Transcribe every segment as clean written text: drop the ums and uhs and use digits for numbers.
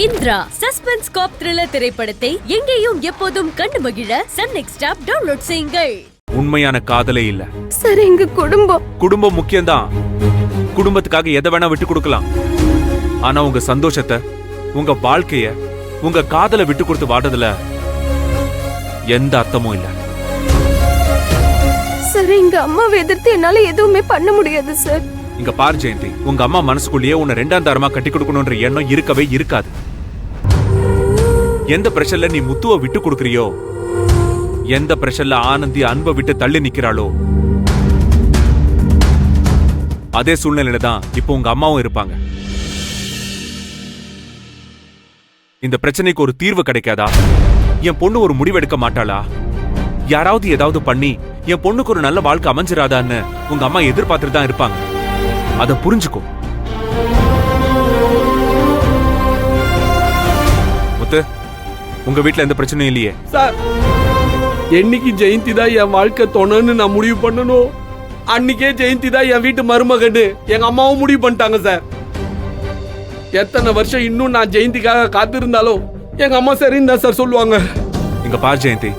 Indira suspense காப் thriller திரைப்படத்தை எங்கேயும் எப்போதும் கண்டு மகிழ சன் நெக்ஸ்ட் ஆப் டவுன்லோட் செய்யுங்கள். உண்மையான காதலே இல்ல சார், எங்க குடும்பம் முக்கியம்தான். குடும்பத்துக்காக எதை வேணா விட்டு கொடுக்கலாம். ஆனா உங்க சந்தோஷத்தை, உங்க வாழ்க்கைய, உங்க காதலை விட்டு கொடுத்து வாடுறதுல எந்த அர்த்தமும் இல்ல. சார், எங்க அம்மாவை எதிர்த்து என்னால எதுவுமே பண்ண முடியாது சார். இங்க பாரு ஜெயந்தி, உங்க அம்மா மனசுக்குள்ளேயே உன்னை ரெண்டாம் தாரமா கட்டி கொடுக்கணும்ன்ற எண்ணம் இருக்கவே இருக்காது. எந்த பிரஷர்ல நீ முத்துவ விட்டு கொடுக்கறியோ, எந்த பிரஷர்ல ஆனந்தி அன்பை விட்டு தள்ளி நிக்கிறாளோ, அதே சூழ்நிலையில தான் இப்போ உங்க அம்மாவும் இருப்பாங்க. இந்த பிரச்சனைக்கு ஒரு தீர்வு கிடைக்காதா? என் பொண்ணு ஒரு முடிவெடுக்க மாட்டாளா? யாராவது ஏதாவது பண்ணி என் பொண்ணுக்கு ஒரு நல்ல வாழ்க்கை அமைஞ்சிராதான்னு உங்க அம்மா எதிர்பார்த்துட்டு தான் இருப்பாங்க. அதை புரிஞ்சுக்கோ. முத்து, உங்க வீட்டுல எந்த பிரச்சனையும் இல்லையே? சார், என்னைக்கு ஜெயந்தி தான் என் வாழ்க்கை தோணுன்னு நான் முடிவு பண்ணணும், அன்னைக்கே ஜெயந்தி தான் என் வீட்டு மருமகன்னு எங்க அம்மாவும் முடிவு பண்ணிட்டாங்க சார். எத்தனை வருஷம் இன்னும் நான் ஜெயந்திக்காக காத்திருந்தாலும் எங்க அம்மா சரின்னு தான் சார் சொல்லுவாங்க. இங்க பார் ஜெயந்தி,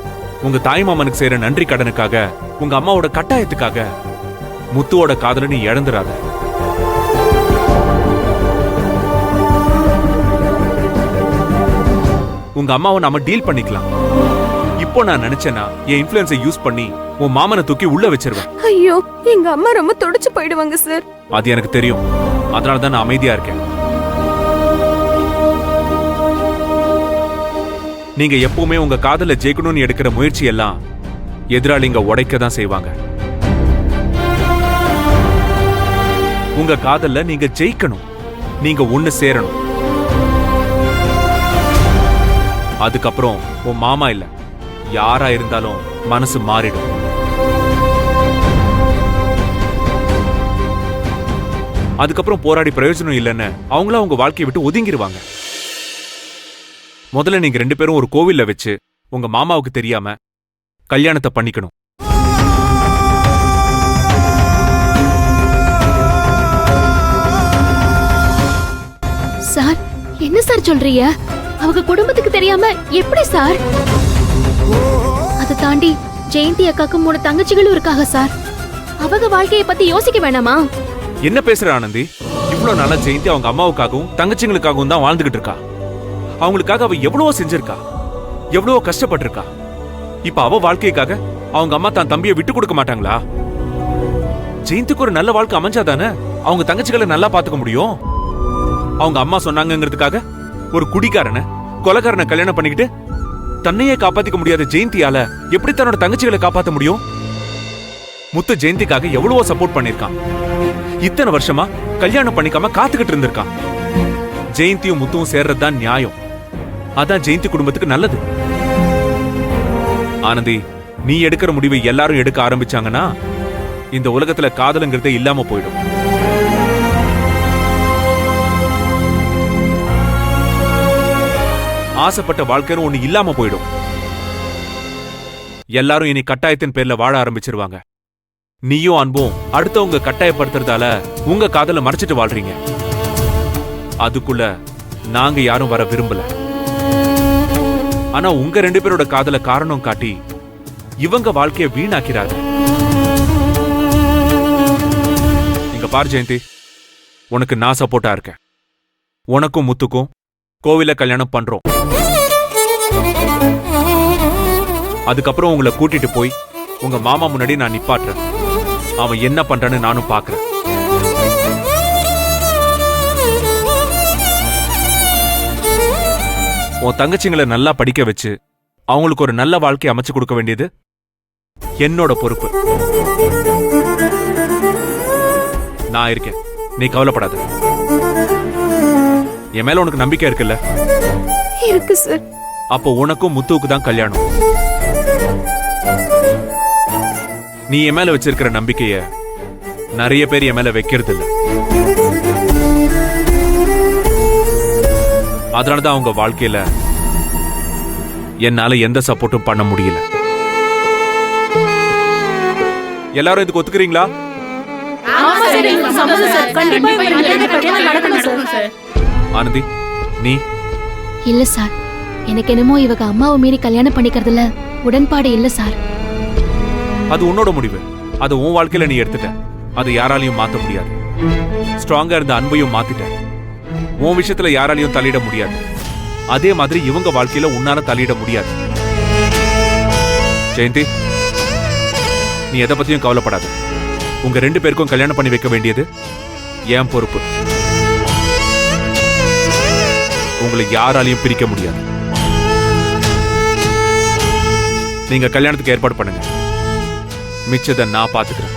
உங்க தாய் மாமனுக்கு செய்யற நன்றி கடனுக்காக, உங்க அம்மாவோட கட்டாயத்துக்காக முத்துவோட காதலை நீ இழந்துராத. உங்க அம்மாவை நாம டீல் பண்ணிக்கலாம். இப்போ நான் நினைச்சேன்னா என் இன்ஃப்ளூயன்ஸை யூஸ் பண்ணி உன் மாமனை தூக்கி உள்ள வச்சிருவேன். ஐயோ, எங்க அம்மா ரொம்ப துடிச்சு போயிடுவாங்க சார். அது எனக்கு தெரியும். அதனாலதான் நான் அமைதியா இருக்கேன். நீங்க எப்பவுமே உங்க காதல ஜெயிக்கணும்னு எடுக்கிற முயற்சி எல்லாம் எதிராளிங்க உடைக்க தான் செய்வாங்க. உங்க காதல்ல நீங்க ஜெயிக்கணும், நீங்க ஒண்ணு சேரணும். அதுக்கப்புறம் உன் மாமா இல்ல, யாரா இருந்தாலும் மனசு மாறிடும். அதுக்கப்புறம் போராடி பிரயோஜனம் இல்லைன்னு அவங்கள உங்க வாழ்க்கையை விட்டு ஒதுங்கிடுவாங்க. முதல்ல நீங்க 2 பேரும் ஒரு கோவில்ல வச்சு உங்க மாமாவுக்கு தெரியாம கல்யாணத்தை பண்ணிக்கணும். சார், என்ன சார் சொல்றீங்க? அவங்க குடும்பத்துக்கு தெரியாம எப்படி சார்? அதை தாண்டி ஜெயந்தி அக்காக்கு 3 தங்கச்சிகளும் இருக்காங்க சார். அவங்க வாழ்க்கையை பத்தி யோசிக்க வேணாமா? என்ன பேசுற ஆனந்தி? இவ்வளவு நாளா ஜெயந்தி அவங்க அம்மாவுக்காகவும் தங்கச்சிங்களுக்காகவும் தான் வாழ்ந்துகிட்டு இருக்கா. அவங்களுக்காக அவ எவ்வளவோ செஞ்சிருக்கா, எவ்வளவோ கஷ்டப்பட்டிருக்கா. இப்ப அவ வாழ்க்கைக்காக அவங்க அம்மா தான் தம்பியை விட்டு கொடுக்க மாட்டாங்களா? ஜெயந்திக்கு ஒரு நல்ல வாழ்க்கை அமைஞ்சாதானே அவங்க தங்கச்சிகளை நல்லா பாத்துக்க முடியும். அவங்க அம்மா சொன்னாங்கிறதுக்காக ஒரு குடிகாரனை, கொலைகாரனை கல்யாணம் பண்ணிக்கிட்டு தன்னையே காப்பாத்திக்க முடியாத ஜெயந்தியால எப்படி தன்னோட தங்கச்சிகளை காப்பாத்த முடியும்? முத்து ஜெயந்திக்காக எவ்வளவோ சப்போர்ட் பண்ணிருக்கான். இத்தனை வருஷமா கல்யாணம் பண்ணிக்காம காத்துக்கிட்டு இருந்திருக்கான். ஜெயந்தியும் முத்துவும் சேர்றதுதான் நியாயம். அதான் ஜெயந்தி குடும்பத்துக்கு நல்லது. ஆனந்தி, நீ எடுக்கிற முடிவை எல்லாரும் எடுக்க ஆரம்பிச்சாங்கன்னா இந்த உலகத்துல காதலுங்கிறதே இல்லாம போயிடும். ஆசைப்பட்ட வாழ்க்கையும் ஒண்ணு இல்லாம போயிடும். எல்லாரும் இனி கட்டாயத்தின் பேர்ல வாழ ஆரம்பிச்சிருவாங்க. நீயும் அன்பும் அடுத்தவங்க கட்டாயப்படுத்துறதால உங்க காதலை மறைச்சிட்டு வாழ்றீங்க. அதுக்குள்ள நாங்க யாரும் வர விரும்பல. ஆனா உங்க 2 பேரோட காதல காரணம் காட்டி இவங்க வாழ்க்கைய வீணாக்கிறாங்க. இங்க பார் ஜெயந்தி, உனக்கு நான் சப்போர்ட்டா இருக்கேன். உனக்கும் முத்துக்கும் கோவில கல்யாணம் பண்றோம். அதுக்கப்புறம் உங்களை கூட்டிட்டு போய் உங்க மாமா முன்னாடி நான் நிப்பாட்டுறேன். அவன் என்ன பண்றான்னு நானும் பாக்குறேன். உன் தங்கச்சிங்களை நல்லா படிக்க வச்சு அவங்களுக்கு ஒரு நல்ல வாழ்க்கை அமைச்சு கொடுக்க வேண்டியது என்னோட பொறுப்பு. நான் இருக்கேன், நீ கவலைப்படாத. என் மேல உனக்கு நம்பிக்கை இருக்குல்ல? இருக்கு சார். அப்போ உனக்கும் முத்துவுக்கு தான் கல்யாணம். நீ என் மேல வச்சிருக்கிற நம்பிக்கைய நிறைய பேர் என் மேல வைக்கிறது இல்ல. அதனாலதான் அவங்க வாழ்க்கையில என்னால எந்த சப்போர்ட்டும் பண்ண முடியல. எல்லாரும் இதுக்கு ஒத்துக்கிறீங்களா? ஆனந்தி, நீ இல்ல சார், எனக்கு என்னமோ இவங்க அம்மாவை மீறி கல்யாணம் பண்ணிக்கிறதுல உடன்பாடு இல்ல சார். அது உன்னோட முடிவு. அது உன் வாழ்க்கையில நீ எடுத்துட்ட. அது யாராலையும் மாத்த முடியாது. ஸ்ட்ராங்கா இருந்த அன்பையும் மாத்திட்ட. உன் விஷயத்துல யாராலையும் தலையிட முடியாது. அதே மாதிரி இவங்க வாழ்க்கையில உன்னால தலையிட முடியாது. ஜெயந்தி, நீ எதை பத்தியும் கவலைப்படாத. உங்க 2 பேருக்கும் கல்யாணம் பண்ணி வைக்க வேண்டியது என் பொறுப்பு. உங்களை யாராலையும் பிரிக்க முடியாது. நீங்க கல்யாணத்துக்கு ஏற்பாடு பண்ணுங்க. மிச்சத்தை நான் பாத்துக்கிறேன்.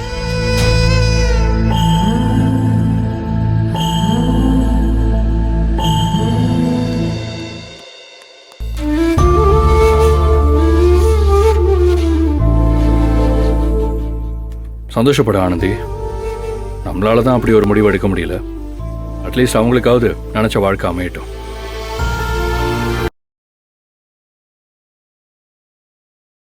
சந்தோஷப்பட ஆனந்தி. நம்மளால தான் அப்படி ஒரு முடிவு எடுக்க முடியல. அட்லீஸ்ட் அவங்களுக்காவது நினைச்ச வாழ்க்கை அமையட்டும்.